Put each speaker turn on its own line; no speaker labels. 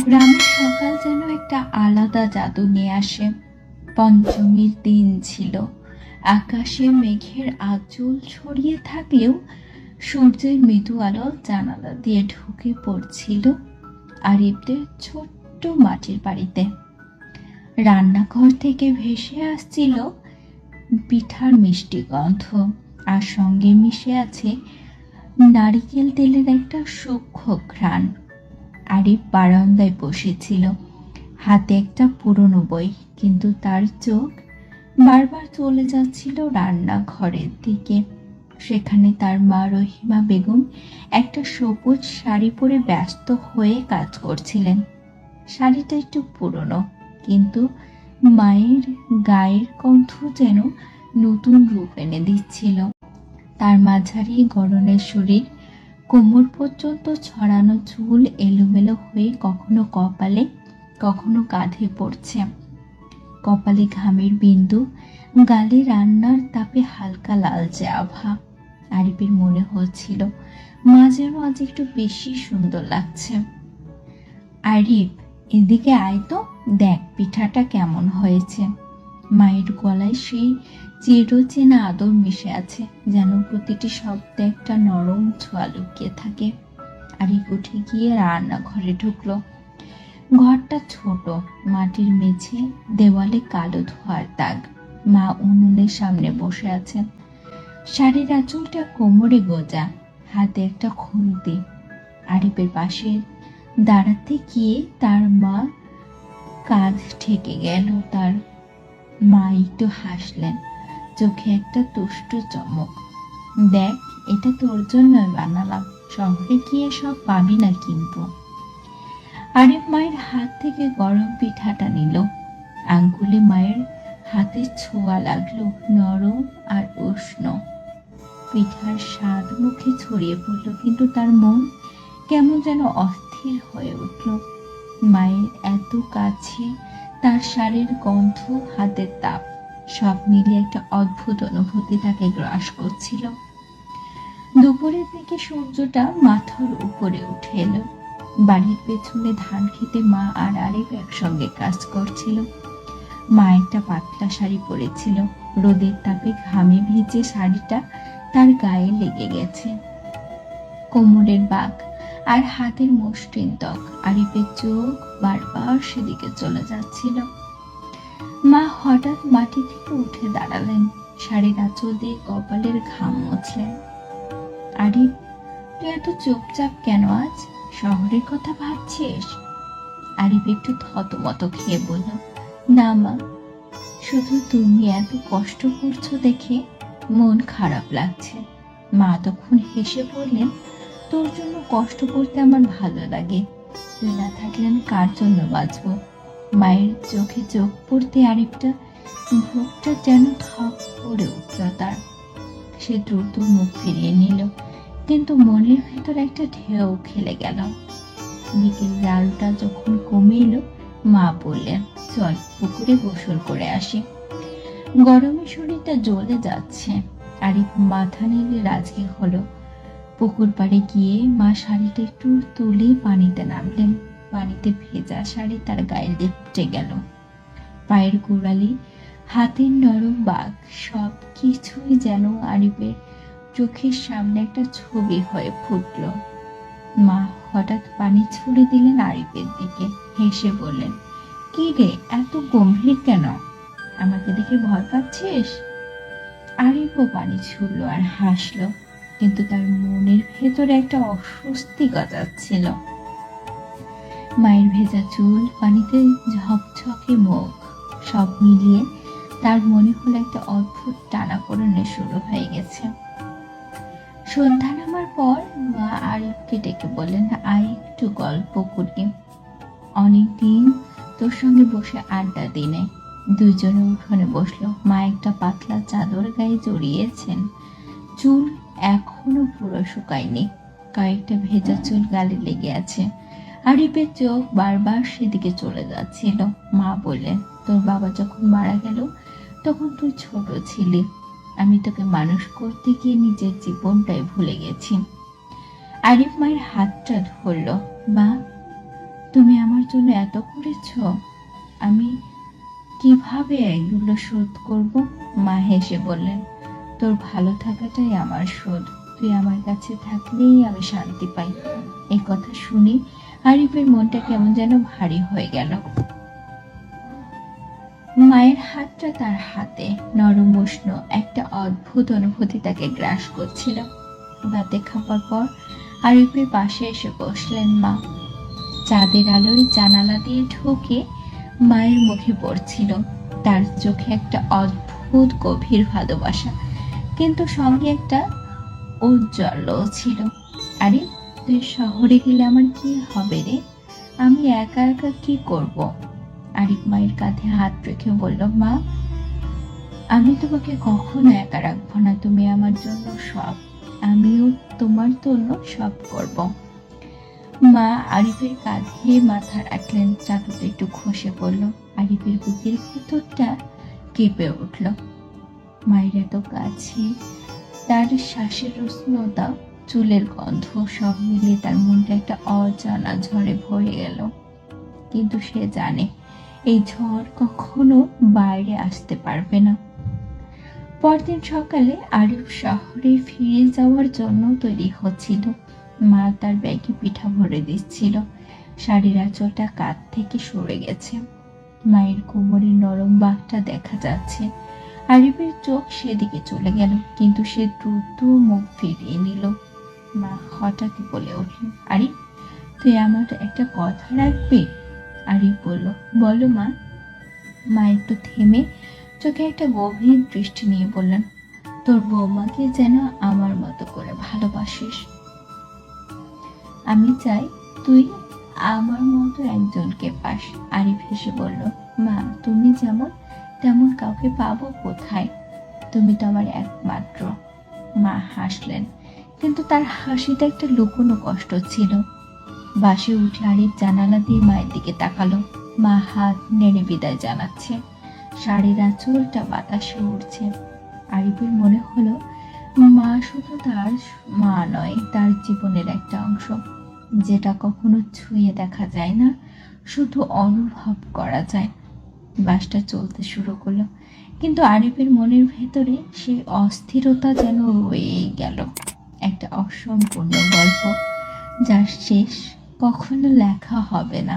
গ্রামের সকাল যেন একটা আলাদা জাদু নিয়ে আসে। পঞ্চমীর দিন ছিল। আকাশে মেঘের আঁচল ছড়িয়ে থাকলেও সূর্যের মৃদু আলো জানালা দিয়ে ঢুকে পড়ছিল আরিফদের ছোট্ট মাটির বাড়িতে। রান্নাঘর থেকে ভেসে আসছিল পিঠার মিষ্টি গন্ধ, আর সঙ্গে মিশে আছে নারিকেল তেলের একটা সূক্ষ্ম ঘ্রাণ। আরিফ বারান্দায় বসেছিল, হাতে একটা পুরনো বই, কিন্তু তার চোখ বারবার চলে যাচ্ছিল রান্নাঘরের দিকে। সেখানে তার মা রহিমা বেগম একটা সবুজ শাড়ি পরে ব্যস্ত হয়ে কাজ করছিলেন। শাড়িটা একটু পুরনো, কিন্তু মায়ের গায়ের কণ্ঠ যেন নতুন রূপ এনে দিচ্ছিল। তার মাঝারি গড়নের শরীর, কোমর পর্যন্ত ছড়ানো চুল এলোমেলো হয়ে কখনো কপালে কখনো কাঁধে পড়ছে। কপালে ঘামের বিন্দু, গালে রান্নার তাপে হালকা লালচে আভা। আরিফের মনে হচ্ছিল মা যেন আজ একটু বেশি সুন্দর লাগছে। আরিফ, এদিকে আয় তো, দেখ পিঠাটা কেমন হয়েছে। মায়ের গলায় সেই চিরচেনা আদর মিশে আছে, যেন প্রতিটি শব্দে একটা নরম ছোঁয়া লুকিয়ে থাকে। আরিফ উঠে গিয়ে রান্নাঘরে ঢুকলো। ঘরটা ছোট, মাটির মেঝে, দেওয়ালে কালো ধোঁয়ার দাগ। মা উনুনের সামনে বসে আছেন, শাড়ির আঁচলটা কোমরে গোজা, হাতে একটা খুন্তি। আরিফের পাশে দাঁড়াতে গিয়ে তার মা কাঁধ ঠেকে গেল তার। মা একটু হাসলেন, চোখে একটা তুষ্ট চমক। দেখ, এটা তোর জন্যই বানালাম, শহরে গিয়ে সব পাবি না কিন্তু। আরিফ মায়ের হাত থেকে গরম পিঠাটা নিল। আঙ্গুলে মায়ের হাতে ছোঁয়া লাগলো, নরম আর উষ্ণ। পিঠার স্বাদ মুখে ছড়িয়ে পড়ল, কিন্তু তার মন কেমন যেন অস্থির হয়ে উঠল। মায়ের এত কাছে, তার শাড়ির গন্ধ, হাতের তাপ, সব মিলিয়ে একটা অদ্ভুত অনুভূতি তাকে গ্রাস করছিল। দুপুরের দিকে সূর্যটা মাথার উপরে উঠে এলো। বাড়ির পেছনে ধান খেতে মা আর আরিফ একসঙ্গে কাজ করছিল। মা একটা পাতলা শাড়ি পরেছিল, রোদের তাপে ঘামে ভিজে শাড়িটা তার গায়ে লেগে গেছে। কোমরের বাঁক আর হাতের মসৃণ ত্বক, আরিফের চোখ বারবার সেদিকে চলে যাচ্ছিল। মা হঠাৎ মাটি থেকে উঠে দাঁড়ালেন, শাড়ির আঁচল দিয়ে কপালের ঘাম মুছলেন। আরিফ, তুই এত চুপচাপ কেন আজ? শহরের কথা ভাবছিস? আরিফ একটু থতমত খেয়ে বলল, না মা, শুধু তুমি এত কষ্ট করছো দেখে মন খারাপ লাগছে। মা তখন হেসে বললেন, তোর জন্য কষ্ট করতে আমার ভালো লাগে, তুই না থাকলে আমি কার জন্য বাঁচব? মায়ের চোখে চোখ পড়তে আরেকটা বুকটা যেন ধপ করে উঠল তার। সে দ্রুত মুখ ফিরিয়ে নিল, কিন্তু মনের ভেতর একটা ঢেউ খেলে গেল। বিকেল আলোটা যখন কমে এলো, মা বললেন, চল পুকুরে গোসল করে আসি। গরমে শরীরটা জ্বলে যাচ্ছে। আরিফ মাথা নেড়ে রাজি হলো। পুকুর পাড়ে গিয়ে মা শাড়িটা একটু তুলে পানিতে নামলেন। পানিতে ভেজা শাড়ি তার গায়ে লেপটে গেল। পায়ের গোড়ালি, হাতের নরম বাঁক, সব কিছুই যেন আরিফের চোখের সামনে একটা ছবি হয়ে ফুটল। মা হঠাৎ পানি ছুড়ে দিলেন আরিফের দিকে, হেসে বললেন, কি রে, এত গম্ভীর কেন? আমাকে দেখে ভয় পাচ্ছিস? আরিফও পানি ছুড়ল আর হাসলো, কিন্তু তার মনের ভেতরে একটা অস্বস্তি গজাচ্ছিল। মায়ের ভেজা চুল, পানিতে ঝকঝকে মুখ, সব মিলিয়ে তার মনে হলো একটা অদ্ভুত টানাপোড়েনের শুরু হয়ে গেছে। সন্ধ্যা নামার পর মা আরিফকে ডেকে বললেন, আয় একটু গল্প করি, অনেকদিন তোর সঙ্গে বসে আড্ডা দিনে। দুইজনে উঠোনে বসলো। মা একটা পাতলা চাদর গায়ে জড়িয়েছেন, চুল এখনো পুরো শুকায়নি, কয়েকটা ভেজা চুল গালে লেগে আছে। আরিফের চোখ বারবার সেদিকে চলে যাচ্ছিল। মা বললেন, তোর বাবা যখন মারা গেল তখন তুই ছোট ছিলি, আমি তোকে মানুষ করতে গিয়ে নিজের জীবনটাই ভুলে গেছি। আরিফ মায়ের হাতটা ধরল। মা, তুমি আমার জন্য এত করেছো, আমি কিভাবে এগুলো শোধ করব? মা হেসে বললেন, তোর ভালো থাকাটাই আমার শোধ। তুই আমার কাছে থাকলেই আমি শান্তি পাই। এই কথা শুনি আরিফের মনটা কেমন যেন ভারী হয়ে গেল। মায়ের হাতটা তার হাতে নরম উষ্ণ, একটা অদ্ভুত অনুভূতি তাকে গ্রাস করছিল। রাতে খাবার পর আরিফের পাশে এসে বসলেন মা। চাঁদের আলোয় জানালা দিয়ে ঢুকে মায়ের মুখে পড়ছিল। তার চোখে একটা অদ্ভুত গভীর ভালোবাসা, কিন্তু সঙ্গে একটা উজ্জ্বলও ছিল। আরে, তুই শহরে গেলে আমার কি হবে রে? আমি একা একা কি করব? আরিফ মায়ের কাঁধে হাত রেখে বলল, মা, আমি তোমাকে কখনো একা রাখবো না। তুমি আমার জন্য সব, আমিও তোমার জন্য সব করব। মা আরিফের কাঁধে মাথা রাখলেন, চাদরটা একটু খসে পড়ল। আরিফের বুকের ভেতরটা কেঁপে উঠল। মায়ের এত কাছে, তার শ্বাসের উষ্ণতা, চুলের গন্ধ, সব মিলিয়ে তার মনটা একটা অজানা ঝড়ে ভরে গেল। কিন্তু সে জানে এই ঝড় কখনো বাইরে আসতে পারবে না। পরদিন সকালে আরিফ শহরে ফিরে যাওয়ার জন্য তৈরি হচ্ছিল। মা তার ব্যাগে পিঠা ভরে দিচ্ছিল। শাড়ির আঁচলটা কাঁধ থেকে সরে গেছে, মায়ের কোমরের নরম বাঁকটা দেখা যাচ্ছে। আরিফের চোখ সেদিকে চলে গেল, কিন্তু সে দ্রুত মুখ ফিরিয়ে নিল। মা হঠাৎই বলে উঠল, আরিফ, তুই আমার একটা কথা রাখবি? আরিফ বলল, বলো মা। মা একটু থেমে চোখে একটা গভীর দৃষ্টি নিয়ে বললেন, তোর বৌমাকে যেন আমার মতো করে ভালোবাসিস। আমি চাই তুই আমার মতো একজনকে পাস। আরিফ হেসে বলল, মা, তুমি যেমন তেমন কাউকে পাবো কোথায়? তুমি তো আমার একমাত্র। মা হাসলেন, কিন্তু তার হাসিতে একটা লুকোনো কষ্ট ছিল। বাসে উঠে আরিফ জানালা দিয়ে মায়ের দিকে তাকালো। মা হাত নেড়ে বিদায় জানাচ্ছে। শাড়ির আঁচলটা বাতাসে উড়ছে। আরিফের মনে হলো, মা শুধু তার মা নয়, তার জীবনের একটা অংশ, যেটা কখনো ছুঁয়ে দেখা যায় না, শুধু অনুভব করা যায়। বাসটা চলতে শুরু করলো, কিন্তু আরিফের মনের ভেতরে সেই অস্থিরতা যেন রয়েই গেল। একটা অসম্পূর্ণ গল্প, যার শেষ কখনো লেখা হবে না।